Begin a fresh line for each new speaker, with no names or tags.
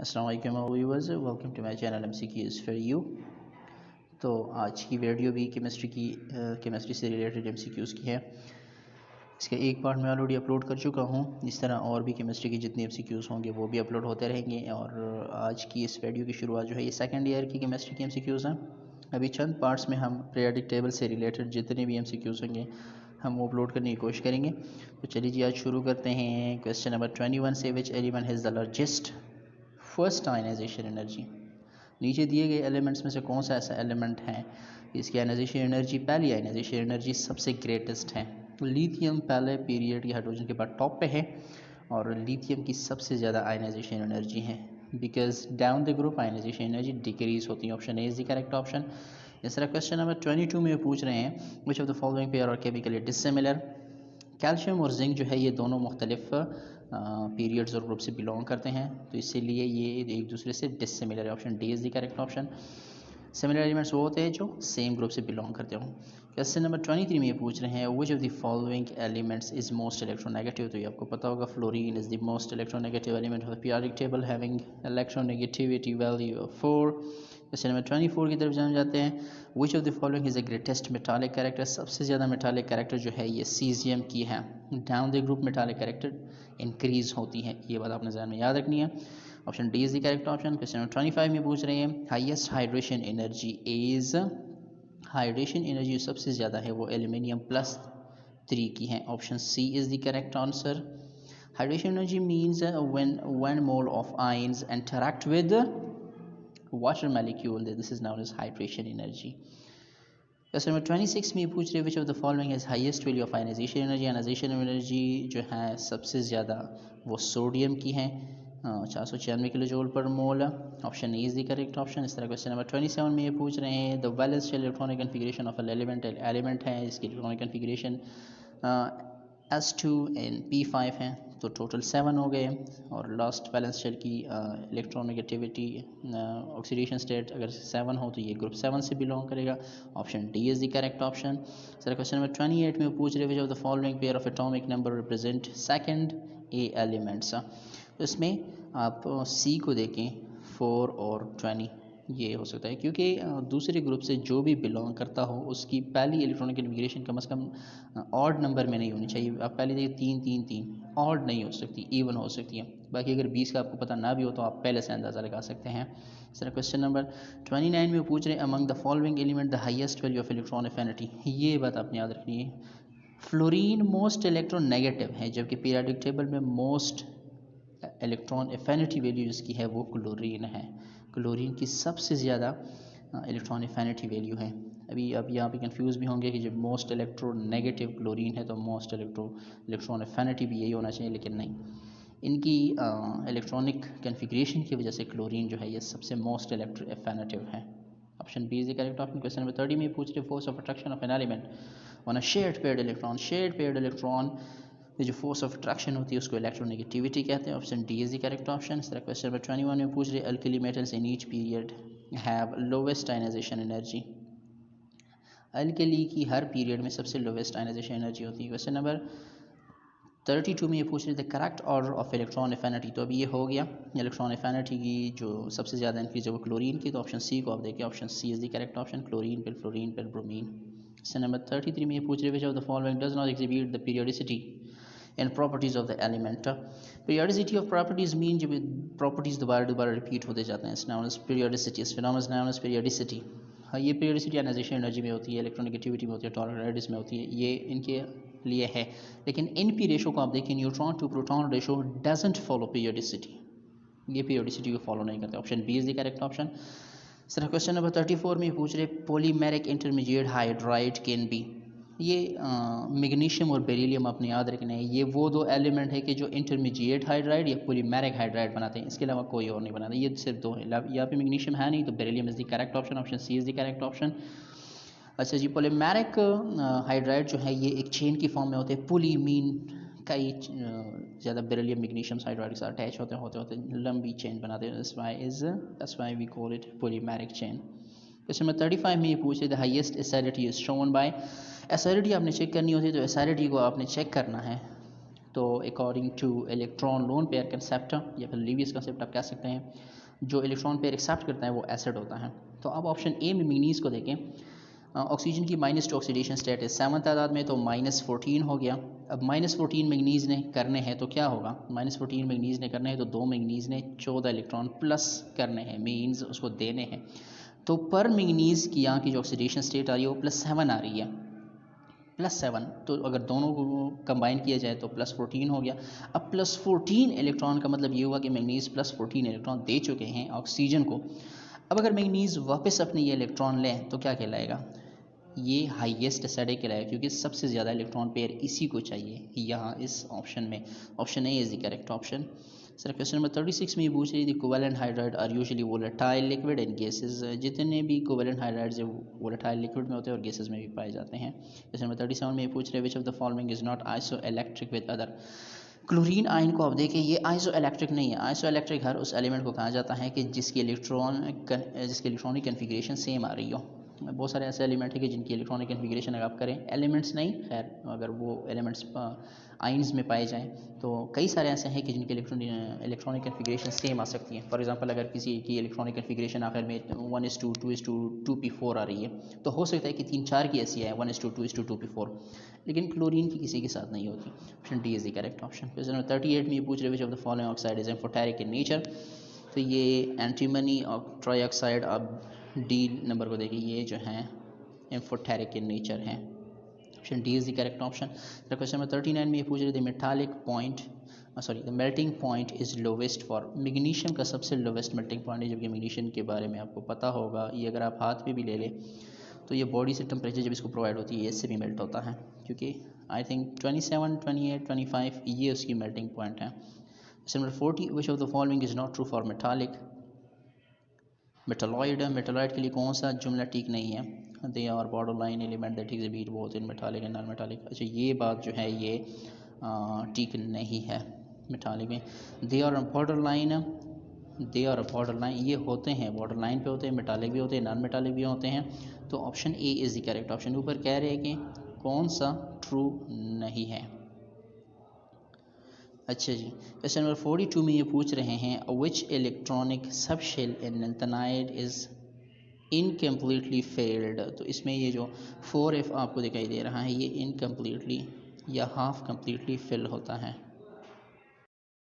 अस्सलाम वालेकुम viewers, welcome to my channel MCQs for you. तो आज की वीडियो भी केमिस्ट्री से रिलेटेड MCQs की है। इसका एक पार्ट मैं ऑलरेडी अपलोड कर चुका हूँ। इस तरह और भी केमिस्ट्री की जितने MCQs होंगे वो भी अपलोड होते रहेंगे। और आज की इस वीडियो की शुरुआत जो है ये सेकेंड ईयर की केमिस्ट्री की MCQs हैं। अभी चंद पार्ट्स में हम पीरियोडिक टेबल से रिलेटेड जितने भी MCQs होंगे हम वो अपलोड करने की कोशिश करेंगे। तो चलिए जी, आज शुरू करते हैं क्वेश्चन नंबर 21 से। Which element has the largest first ionization energy. नीचे दिए गए एलिमेंट्स में से कौन सा ऐसा एलिमेंट है इसकी आयनाइजेशन एनर्जी, पहली आयनाइजेशन एनर्जी सबसे ग्रेटेस्ट है। लिथियम पहले पीरियड की हाइड्रोजन के बाद टॉप पे है और लिथियम की सबसे ज़्यादा आयनाइजेशन एनर्जी है, because down the group ionization energy decrease होती है। Option A is the correct option. इस तरह क्वेश्चन नंबर 22 में पूछ रहे हैं which of the following pair are chemically dissimilar. Calcium और जिंक जो है ये दोनों मुख्तलिफ पीरियड्स और ग्रुप से बिलोंग करते हैं, तो इसीलिए ये एक दूसरे से डिसिमिलर है। Option D is the correct option. Similar elements वो होते हैं जो सेम ग्रुप से बिलोंग करते हों। क्वेश्चन नंबर 23 में ये पूछ रहे हैं which of the following elements is most electronegative. तो ये आपको पता होगा, fluorine is the most electronegative element of the periodic table having electronegativity value of 4। Question number 24 की तरफ जाते हैं। Which of the following is the greatest metallic character. सबसे ज़्यादा मेटालिक कैरेक्टर जो है ये सीजियम की है। Down the group metallic character increase होती है, ये बात आपने ध्यान में याद रखनी है। Option D is the correct option. Question number 25 में पूछ रहे हैं highest hydration energy is. Hydration energy सबसे ज़्यादा है वो एल्यूमिनियम +3 की है। Option C is the correct answer. Hydration energy means when 1 mole of ions interact with water molecule, this is known as hydration energy. Question number 26 में पूछ रहे हैं which of the following is highest value of ionization energy. Ionization energy जो है सबसे ज़्यादा वो sodium की है, 496 किलो जूल पर मोल। Option A is the correct option. इस तरह क्वेश्चन नंबर 27 में ये पूछ रहे हैं the valence shell electronic configuration of element है, इसकी electronic configuration S2 and P5 है, तो टोटल 7 हो गए। और लास्ट वैलेंस शेल की इलेक्ट्रोनेगेटिविटी ऑक्सीडेशन स्टेट अगर 7 हो तो ये ग्रुप 7 से बिलोंग करेगा। Option D is the correct option. Sir question number 28 में पूछ रहे which of the following pair of atomic number represent second A elements. तो इसमें आप सी को देखें, 4 और 20 ये हो सकता है क्योंकि दूसरे ग्रुप से जो भी बिलोंग करता हो उसकी पहली इलेक्ट्रॉनिक कन्फिगरेशन कम से कम ऑड नंबर में नहीं होनी चाहिए। आप पहले देखिए 3 3 3 ऑड नहीं हो सकती, इवन हो सकती है। बाकी अगर 20 का आपको पता ना भी हो तो आप पहले से अंदाज़ा लगा सकते हैं। सर क्वेश्चन नंबर 29 में पूछ रहे हैं among the following element the highest value of electron affinity. ये बात आपने याद रखनी है, फ्लोरीन मोस्ट इलेक्ट्रोनेगेटिव है जबकि पीरियोडिक टेबल में मोस्ट इलेक्ट्रॉन एफिनिटी वैल्यू जिसकी है वो क्लोरीन है। क्लोरीन की सबसे ज़्यादा इलेक्ट्रॉन एफिनिटी वैल्यू है। अभी आप यहाँ पे कंफ्यूज भी होंगे कि जब मोस्ट इलेक्ट्रोनेगेटिव क्लोरीन है तो मोस्ट इलेक्ट्रॉन एफिनिटी भी यही होना चाहिए, लेकिन नहीं, इनकी इलेक्ट्रॉनिक कन्फिग्रेशन की वजह से क्लोरीन जो है ये सबसे मोस्ट इलेक्ट्रो एफिनिटिव है। Option B is the correct option. Question number 30 में पूछ रहे force of attraction of an element on a shared paired electron. Shared paired electron जो फोर्स ऑफ अट्रैक्शन होती है उसको इलेक्ट्रोनेगेटिविटी कहते हैं। Option D is the correct option. इस तरह क्वेश्चन नंबर 21 में पूछ रहे alkali metals in each period have lowest ionization energy. Alkali की हर पीरियड में सबसे लोवेस्ट आयनाइजेशन एनर्जी होती है। क्वेश्चन नंबर 32 में ये पूछ रहे थे correct order of electron affinity. तो अभी ये हो गया, इलेक्ट्रॉन एफिनिटी की जो सबसे ज़्यादा इंक्रीज है वो क्लोरीन की, तो ऑप्शन सी को आप देखिए, option C is the correct option, chlorine फिर फ्लोरीन फिर ब्रोमीन। क्वेश्चन नंबर 33 में ये पूछ रहे which of the following does not exhibit the periodicity and properties of the element. Periodicity of properties mean जब properties दोबारा रिपीट होते जाते हैं, known as periodicity, is phenomenon known as periodicity। हाँ, ये periodicity आयनाइजेशन एनर्जी में होती है, इलेक्ट्रोनेगेटिविटी में होती है, टॉरल रेडिस में होती है, ये इनके लिए है। लेकिन इन पी रेशो को आप देखिए, neutron to proton ratio doesn't follow periodicity, ये पीरियोडिसिटी को फॉलो नहीं करते। Option B is the correct option. Sir question number 34 में पूछ रहे polymeric intermediate hydride can be. ये मैग्नीशियम और बेरिलियम आपने याद रखना है, ये वो दो एलिमेंट है कि जो इंटरमीडिएट हाइड्राइड या पॉलीमेरिक हाइड्राइड बनाते हैं, इसके अलावा कोई और नहीं बनाता, ये सिर्फ दो है। यहाँ पे मैग्नीशियम है नहीं तो beryllium is the correct option, option C is the correct option. अच्छा जी, पॉलीमेरिक हाइड्राइड जो है ये एक चेन की फॉर्म में होते हैं, पुलीमीन कई ज़्यादा बेरिलियम मैग्नीशियम हाइड्राइड के साथ अटैच होते लंबी चेन बनाते हैं, that's why we call it polymeric chain. Question number 35 में ये पूछे the highest acidity is shown by. Acidity आपने चेक करनी होती है तो एसिडिटी को आपने चेक करना है तो according two electron lone pair concept या फिर लीवियस कंसेप्ट आप कह सकते हैं, जो इलेक्ट्रॉन पेयर एक्सेप्ट करता है वो एसिड होता है। तो अब ऑप्शन ए में मैंगनीज को देखें, ऑक्सीजन की माइनस टू ऑक्सीडेशन स्टेट है 7 तादाद में, तो -14 हो गया। अब -14 मैंगनीज ने करने हैं तो क्या होगा, -14 मैंगनीज ने करने हैं तो 2 मैंगनीज ने 14 इलेक्ट्रॉन प्लस करने हैं, मीन्स उसको देने हैं। तो पर मैंगनीज की यहाँ की जो ऑक्सीडेशन स्टेट आ रही है वो +7 आ रही है, +7। तो अगर दोनों को कंबाइन किया जाए तो +14 हो गया। अब +14 इलेक्ट्रॉन का मतलब ये हुआ कि मैंगनीज +14 इलेक्ट्रॉन दे चुके हैं ऑक्सीजन को। अब अगर मैंगनीज वापस अपने ये इलेक्ट्रॉन लें तो क्या कहलाएगा, ये हाईएस्ट एसिडिक कहलाएगा, क्योंकि सबसे ज़्यादा इलेक्ट्रॉन पेयर इसी को चाहिए यहाँ इस ऑप्शन में। Option A is the correct option. Sir question number 36 में ये पूछ रही थी covalent hydride are usually volatile liquid in gases, जितने भी कोवेलेंट हाइड्राइड्स है वोलेटाइल लिक्विड में होते हैं और गैसेस में भी पाए जाते हैं। क्वेश्चन नंबर 37 में ये पूछ रहे हैं which of the following is not iso electric with other. Chlorine ion को आप देखें, ये आइसो इलेक्ट्रिक नहीं है। आइसो इलेक्ट्रिक हर उस एलिमेंट को कहा जाता है कि जिसकी इलेक्ट्रॉनिक कन्फिग्रेशन सेम आ रही हो। बहुत सारे ऐसे एलिमेंट हैं कि जिनकी इलेक्ट्रॉनिक कन्फिग्रेशन अगर आप करें, एलिमेंट्स नहीं, खैर अगर वो एलिमेंट्स आइंस में पाए जाएं तो कई सारे ऐसे हैं कि जिनकी इलेक्ट्रॉनिक कन्फिग्रेशन सेम आ सकती है। फॉर एग्जांपल अगर किसी की इलेक्ट्रॉनिक कन्फिग्रेशन आखिर में 1:2 2:2p4 आ रही है, तो हो सकता है कि 3-4 की ऐसी है 1:2 2:2p4, लेकिन क्लोरीन की किसी के साथ नहीं होती। Option D is the correct option. Question number 38 में ये पूछ रहे which of the following oxide is amphoteric in nature. तो ये एंटीमनी और ट्राईऑक्साइड, अब डी नंबर को देखिए, ये जो है एम्फोटेरिक इन नेचर है। Option D is the correct option. Question number 39 में ये पूछ रहे थे metallic point the melting point is lowest for. Magnesium का सबसे लोवेस्ट मेल्टिंग पॉइंट है, जबकि मैग्नीशियम के बारे में आपको पता होगा, ये अगर आप हाथ पे भी ले लें तो ये बॉडी से टेम्परेचर जब इसको प्रोवाइड होती है इससे भी मेल्ट होता है, क्योंकि आई थिंक 27, 28, 25 ये उसकी मेल्टिंग पॉइंट है। Question number 40 which of the following is not true for metallic. Metalloid, metalloid के लिए कौन सा जुमला ठीक नहीं है, they are border line element that exhibit both in metallic and non metallic. अच्छा, ये बात जो है ये ठीक नहीं है मेटालिक में। दे आर बॉर्डर लाइन ये होते हैं, बॉर्डर लाइन पे होते हैं, मेटालिक भी होते हैं, नॉन मेटालिक भी होते हैं। तो option A is the correct option. ऊपर कह रहे हैं कि कौन सा ट्रू नहीं है। अच्छा जी, क्वेश्चन नंबर 42 में ये पूछ रहे हैं विच electronic subshell in lanthanide is incompletely failed. तो इसमें ये जो 4F आपको दिखाई दे रहा है ये इनकम्प्लीटली या हाफ कम्प्लीटली फिल होता है।